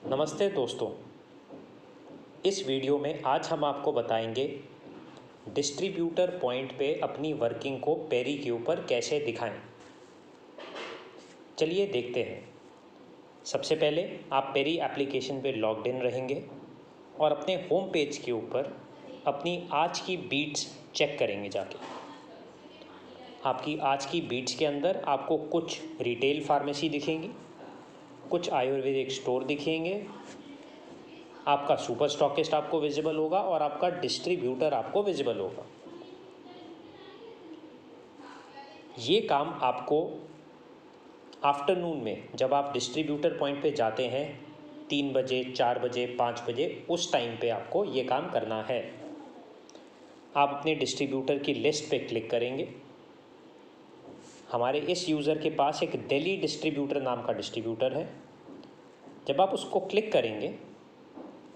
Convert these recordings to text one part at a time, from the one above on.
नमस्ते दोस्तों। इस वीडियो में आज हम आपको बताएंगे डिस्ट्रीब्यूटर पॉइंट पे अपनी वर्किंग को पेरी के ऊपर कैसे दिखाएं। चलिए देखते हैं। सबसे पहले आप पेरी एप्लीकेशन पे लॉग्ड इन रहेंगे और अपने होम पेज के ऊपर अपनी आज की बीट्स चेक करेंगे जाके। आपकी आज की बीट्स के अंदर आपको कुछ रिटेल फार्मेसी दिखेंगी, कुछ आयुर्वेदिक स्टोर दिखेंगे, आपका सुपर स्टॉकिस्ट आपको विजिबल होगा और आपका डिस्ट्रीब्यूटर आपको विजिबल होगा। ये काम आपको आफ्टरनून में जब आप डिस्ट्रीब्यूटर पॉइंट पे जाते हैं 3 बजे, 4 बजे, 5 बजे, उस टाइम पे आपको ये काम करना है। आप अपने डिस्ट्रीब्यूटर की लिस्ट पे क्लिक करेंगे। हमारे इस यूज़र के पास एक दिल्ली डिस्ट्रीब्यूटर नाम का डिस्ट्रीब्यूटर है। जब आप उसको क्लिक करेंगे,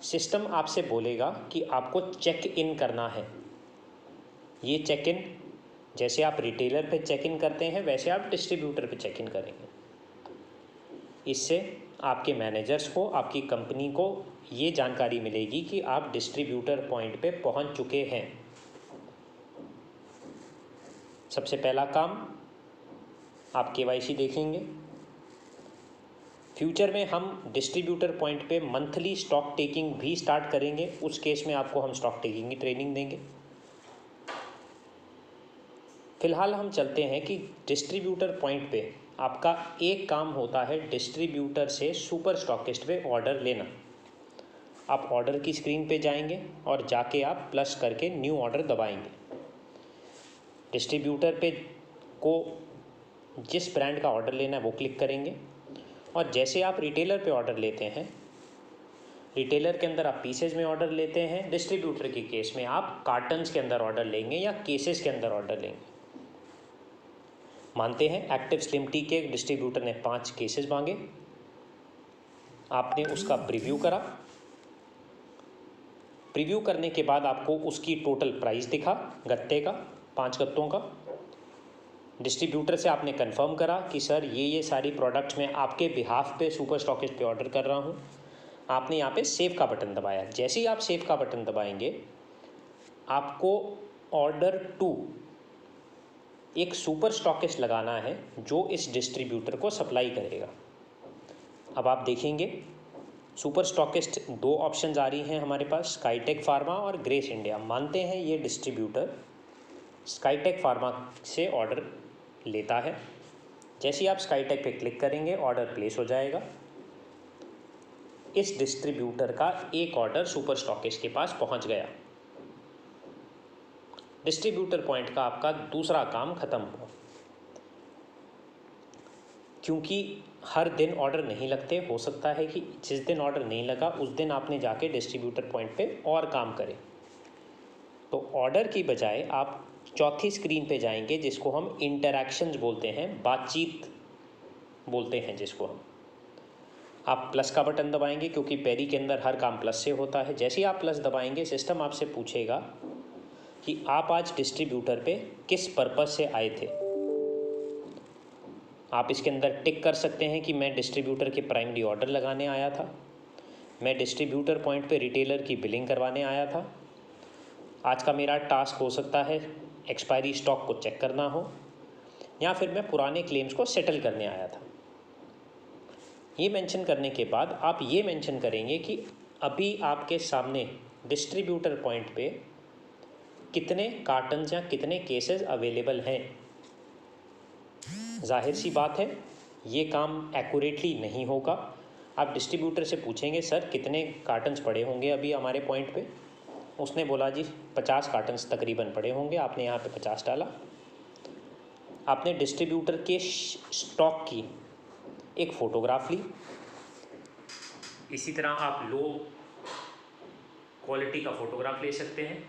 सिस्टम आपसे बोलेगा कि आपको चेक इन करना है। ये चेक इन जैसे आप रिटेलर पे चेक इन करते हैं वैसे आप डिस्ट्रीब्यूटर पे चेक इन करेंगे। इससे आपके मैनेजर्स को, आपकी कंपनी को ये जानकारी मिलेगी कि आप डिस्ट्रीब्यूटर पॉइंट पे पहुंच चुके हैं। सबसे पहला काम आप केवाईसी देखेंगे। फ्यूचर में हम डिस्ट्रीब्यूटर पॉइंट पे मंथली स्टॉक टेकिंग भी स्टार्ट करेंगे। उस केस में आपको हम स्टॉक टेकिंग की ट्रेनिंग देंगे। फ़िलहाल हम चलते हैं कि डिस्ट्रीब्यूटर पॉइंट पे आपका एक काम होता है डिस्ट्रीब्यूटर से सुपर स्टॉकिस्ट पे ऑर्डर लेना। आप ऑर्डर की स्क्रीन पे जाएंगे और जाके आप प्लस करके न्यू ऑर्डर दबाएंगे। डिस्ट्रीब्यूटर पे को जिस ब्रांड का ऑर्डर लेना है वो क्लिक करेंगे और जैसे आप रिटेलर पे ऑर्डर लेते हैं, रिटेलर के अंदर आप पीसेज में ऑर्डर लेते हैं, डिस्ट्रीब्यूटर के केस में आप कार्टन्स के अंदर ऑर्डर लेंगे या केसेस के अंदर ऑर्डर लेंगे। मानते हैं एक्टिव स्लिम टी के डिस्ट्रीब्यूटर ने 5 केसेस मांगे, आपने उसका प्रीव्यू करा। प्रीव्यू करने के बाद आपको उसकी टोटल प्राइस दिखा गत्ते का, 5 गत्तों का। डिस्ट्रीब्यूटर से आपने कंफर्म करा कि सर ये सारी प्रोडक्ट्स मैं आपके बिहाफ पे सुपर स्टॉकिस्ट पे ऑर्डर कर रहा हूँ। आपने यहाँ पे सेव का बटन दबाया। जैसे ही आप सेव का बटन दबाएंगे, आपको ऑर्डर टू एक सुपर स्टॉकिस्ट लगाना है जो इस डिस्ट्रीब्यूटर को सप्लाई करेगा। अब आप देखेंगे सुपर स्टॉकिस्ट 2 ऑप्शंस आ रही हैं हमारे पास, स्काईटेक फार्मा और ग्रेस इंडिया। मानते हैं ये डिस्ट्रीब्यूटर स्काईटेक फार्मा से ऑर्डर लेता है। जैसे ही आप स्काईटेक पे क्लिक करेंगे, ऑर्डर प्लेस हो जाएगा। इस डिस्ट्रीब्यूटर का एक ऑर्डर सुपर स्टॉकिस्ट के पास पहुंच गया। डिस्ट्रीब्यूटर पॉइंट का आपका दूसरा काम खत्म हुआ। क्योंकि हर दिन ऑर्डर नहीं लगते, हो सकता है कि जिस दिन ऑर्डर नहीं लगा उस दिन आपने जाके डिस्ट्रीब्यूटर पॉइंट पे और काम करें। तो ऑर्डर की बजाय आप चौथी स्क्रीन पे जाएंगे जिसको हम इंटरैक्शंस बोलते हैं, बातचीत बोलते हैं जिसको हम। आप प्लस का बटन दबाएंगे क्योंकि पेरी के अंदर हर काम प्लस से होता है। जैसे ही आप प्लस दबाएंगे, सिस्टम आपसे पूछेगा कि आप आज डिस्ट्रीब्यूटर पे किस पर्पज़ से आए थे। आप इसके अंदर टिक कर सकते हैं कि मैं डिस्ट्रीब्यूटर के प्राइमरी ऑर्डर लगाने आया था, मैं डिस्ट्रीब्यूटर पॉइंट पे रिटेलर की बिलिंग करवाने आया था, आज का मेरा टास्क हो सकता है एक्सपायरी स्टॉक को चेक करना हो, या फिर मैं पुराने क्लेम्स को सेटल करने आया था। ये मेंशन करने के बाद आप ये मेंशन करेंगे कि अभी आपके सामने डिस्ट्रीब्यूटर पॉइंट पे कितने कार्टन्स या कितने केसेस अवेलेबल हैं। जाहिर सी बात है ये काम एक्यूरेटली नहीं होगा। आप डिस्ट्रीब्यूटर से पूछेंगे सर कितने कार्टन्स पड़े होंगे अभी हमारे पॉइंट पे। उसने बोला जी 50 कार्टन्स तकरीबन पड़े होंगे। आपने यहाँ पे 50 डाला। आपने डिस्ट्रीब्यूटर के स्टॉक की एक फ़ोटोग्राफ ली। इसी तरह आप लो क्वालिटी का फ़ोटोग्राफ ले सकते हैं।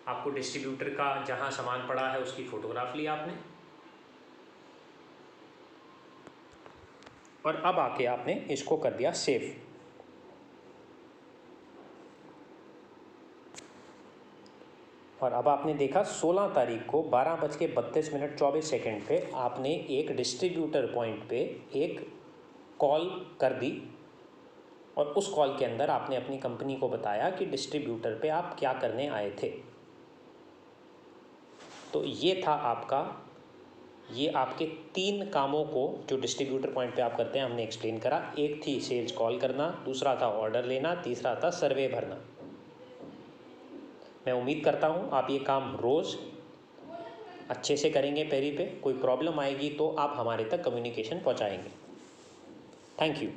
आपको डिस्ट्रीब्यूटर का जहाँ सामान पड़ा है उसकी फ़ोटोग्राफ ली आपने, और अब आके आपने इसको कर दिया सेव। और अब आपने देखा 16 तारीख को 12:32:24 पे आपने एक डिस्ट्रीब्यूटर पॉइंट पे एक कॉल कर दी और उस कॉल के अंदर आपने अपनी कंपनी को बताया कि डिस्ट्रीब्यूटर पे आप क्या करने आए थे। तो ये था ये आपके 3 कामों को जो डिस्ट्रीब्यूटर पॉइंट पे आप करते हैं हमने एक्सप्लेन करा। एक थी सेल्स कॉल करना, दूसरा था ऑर्डर लेना, तीसरा था सर्वे भरना। मैं उम्मीद करता हूँ आप ये काम रोज़ अच्छे से करेंगे। पेरी पे कोई प्रॉब्लम आएगी तो आप हमारे तक कम्युनिकेशन पहुँचाएंगे। Thank you.